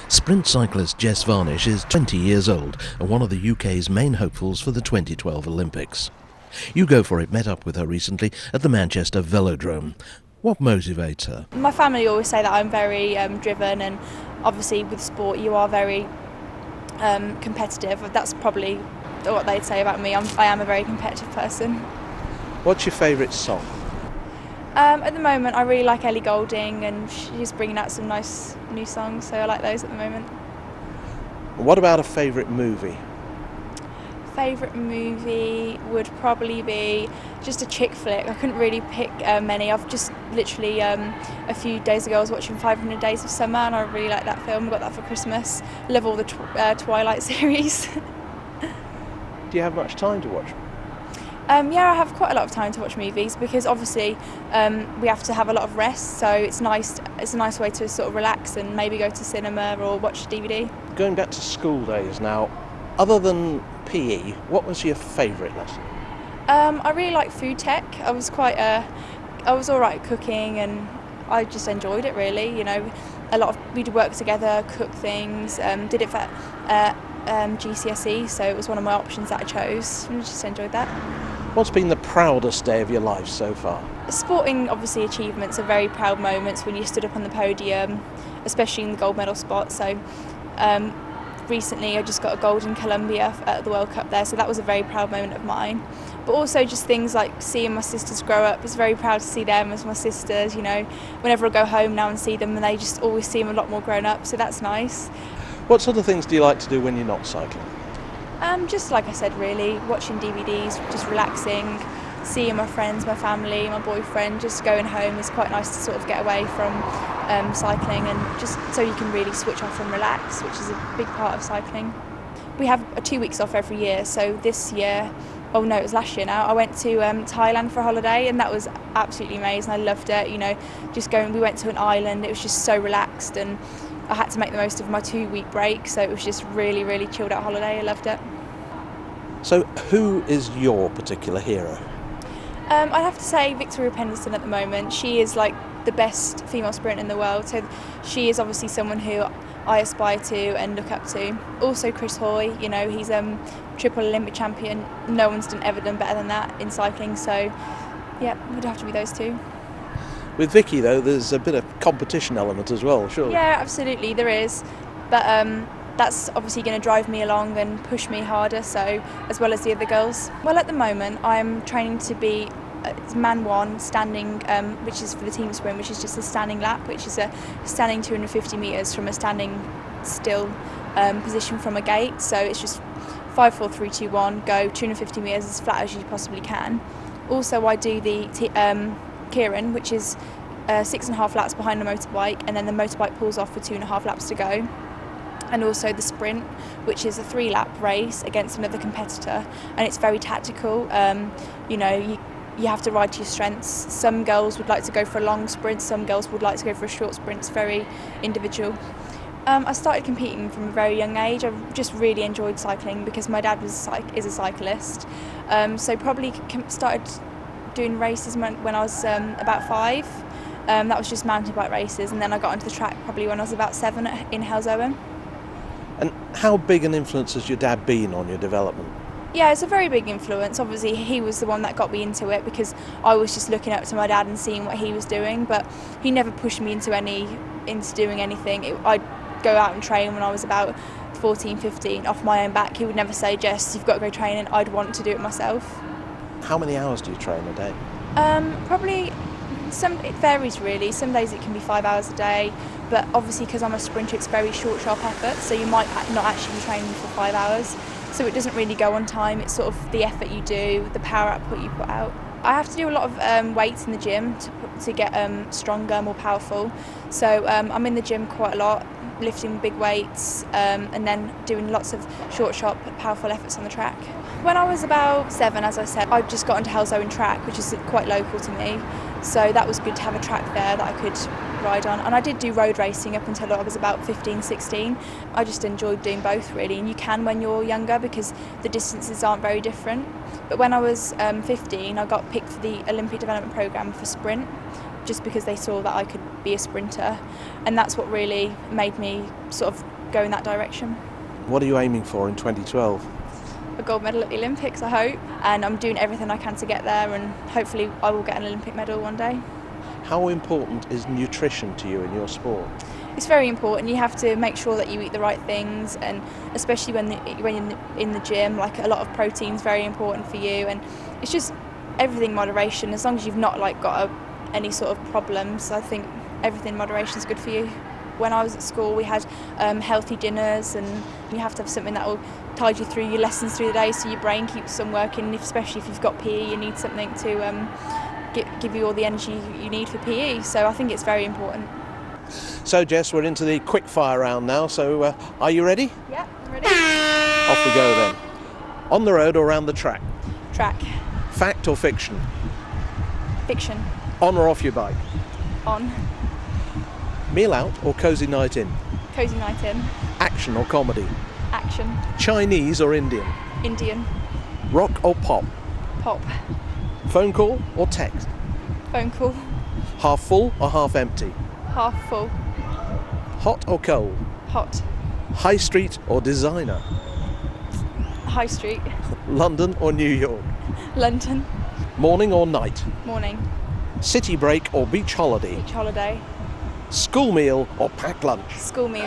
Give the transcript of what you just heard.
Sprint cyclist Jess Varnish is 20 years old and one of the UK's main hopefuls for the 2012 Olympics. You Go For It met up with her recently at the Manchester Velodrome. What motivates her? My family always say that I'm very driven, and obviously with sport you are very competitive. That's probably what they'd say about me. I am a very competitive person. What's your favourite song? At the moment I really like Ellie Goulding, and she's bringing out some nice new songs, so I like those at the moment. What about a favourite movie? Favourite movie would probably be just a chick flick. I couldn't really pick many. I've just literally a few days ago I was watching 500 Days of Summer, and I really like that film. I got that for Christmas. Love all the Twilight series. Do you have much time to watch? Yeah, I have quite a lot of time to watch movies because obviously we have to have a lot of rest, so it's nice. It's a nice way to sort of relax and maybe go to cinema or watch a DVD. Going back to school days now, other than PE, what was your favourite lesson? I really like food tech. I was all right at cooking, and I just enjoyed it really. You know, we'd work together, cook things. Did it for GCSE, so it was one of my options that I chose, and I just enjoyed that. What's been the proudest day of your life so far? Sporting, obviously, achievements are very proud moments when you stood up on the podium, especially in the gold medal spot. So recently I just got a gold in Colombia at the World Cup there, so that was a very proud moment of mine. But also just things like seeing my sisters grow up. It's very proud to see them as my sisters. You know, whenever I go home now and see them, and they just always seem a lot more grown up, so that's nice. What sort of things do you like to do when you're not cycling? Just like I said, really, watching DVDs, just relaxing, seeing my friends, my family, my boyfriend. Just going home is quite nice to sort of get away from cycling, and just so you can really switch off and relax, which is a big part of cycling. We have 2 weeks off every year, so this year, oh no, it was last year now, I went to Thailand for a holiday, and that was absolutely amazing. I loved it, you know, we went to an island, it was just so relaxed, and I had to make the most of my 2-week break, so it was just really, really chilled out holiday. I loved it. So who is your particular hero? I'd have to say Victoria Pendleton at the moment. She is like the best female sprinter in the world, so she is obviously someone who I aspire to and look up to. Also Chris Hoy, you know, he's triple Olympic champion. No one's ever done better than that in cycling, so yeah, it would have to be those two. With Vicky though, there's a bit of competition element as well, sure. Yeah, absolutely, there is. But that's obviously going to drive me along and push me harder, so as well as the other girls. Well, at the moment, I'm training to be man one standing, which is for the team sprint, which is just a standing lap, which is a standing 250 metres from a standing still position from a gate. So it's just 5, 4, 3, 2, 1, go 250 metres as flat as you possibly can. Also, I do the Kieran, which is 6.5 laps behind the motorbike, and then the motorbike pulls off with 2.5 laps to go. And also the sprint, which is a 3-lap race against another competitor, and it's very tactical. You know, you have to ride to your strengths. Some girls would like to go for a long sprint, some girls would like to go for a short sprint. It's very individual. I started competing from a very young age. I just really enjoyed cycling because my dad is a cyclist. So probably started doing races when I was about 5. That was just mountain bike races, and then I got onto the track probably when I was about 7 in Halesowen. And how big an influence has your dad been on your development? Yeah, it's a very big influence. Obviously, he was the one that got me into it because I was just looking up to my dad and seeing what he was doing, but he never pushed me into doing anything. I'd go out and train when I was about 14, 15 off my own back. He would never say, Jess, you've got to go training. I'd want to do it myself. How many hours do you train a day? Probably, it varies really. Some days it can be 5 hours a day, but obviously because I'm a sprinter, it's very short, sharp effort, so you might not actually be training for 5 hours. So it doesn't really go on time. It's sort of the effort you do, the power output you put out. I have to do a lot of weights in the gym to get stronger, more powerful. So I'm in the gym quite a lot, lifting big weights, and then doing lots of short, sharp, powerful efforts on the track. When I was about 7, as I said, I just got into Halesowen track, which is quite local to me. So that was good to have a track there that I could ride on. And I did do road racing up until I was about 15, 16. I just enjoyed doing both really, and you can when you're younger because the distances aren't very different. But when I was 15, I got picked for the Olympic Development Programme for sprint, just because they saw that I could be a sprinter, and that's what really made me sort of go in that direction. What are you aiming for in 2012? A gold medal at the Olympics, I hope, and I'm doing everything I can to get there, and hopefully I will get an Olympic medal one day. How important is nutrition to you in your sport? It's very important. You have to make sure that you eat the right things, and especially when you're in the gym, like a lot of protein is very important for you, and it's just everything moderation. As long as you've not got any sort of problems, I think everything in moderation is good for you. When I was at school, we had healthy dinners, and you have to have something that will tide you through your lessons through the day, so your brain keeps on working. Especially if you've got PE, you need something to give you all the energy you need for PE. So I think it's very important. So Jess, we're into the quick fire round now, so are you ready? Yeah, I'm ready. Off we go then. On the road or around the track? Track. Fact or fiction? Fiction. On or off your bike? On. Meal out or cosy night in? Cozy night in. Action or comedy? Action. Chinese or Indian? Indian. Rock or pop? Pop. Phone call or text? Phone call. Half full or half empty? Half full. Hot or cold? Hot. High street or designer? High street. London or New York? London. Morning or night? Morning. City break or beach holiday? Beach holiday. School meal or packed lunch? School meal.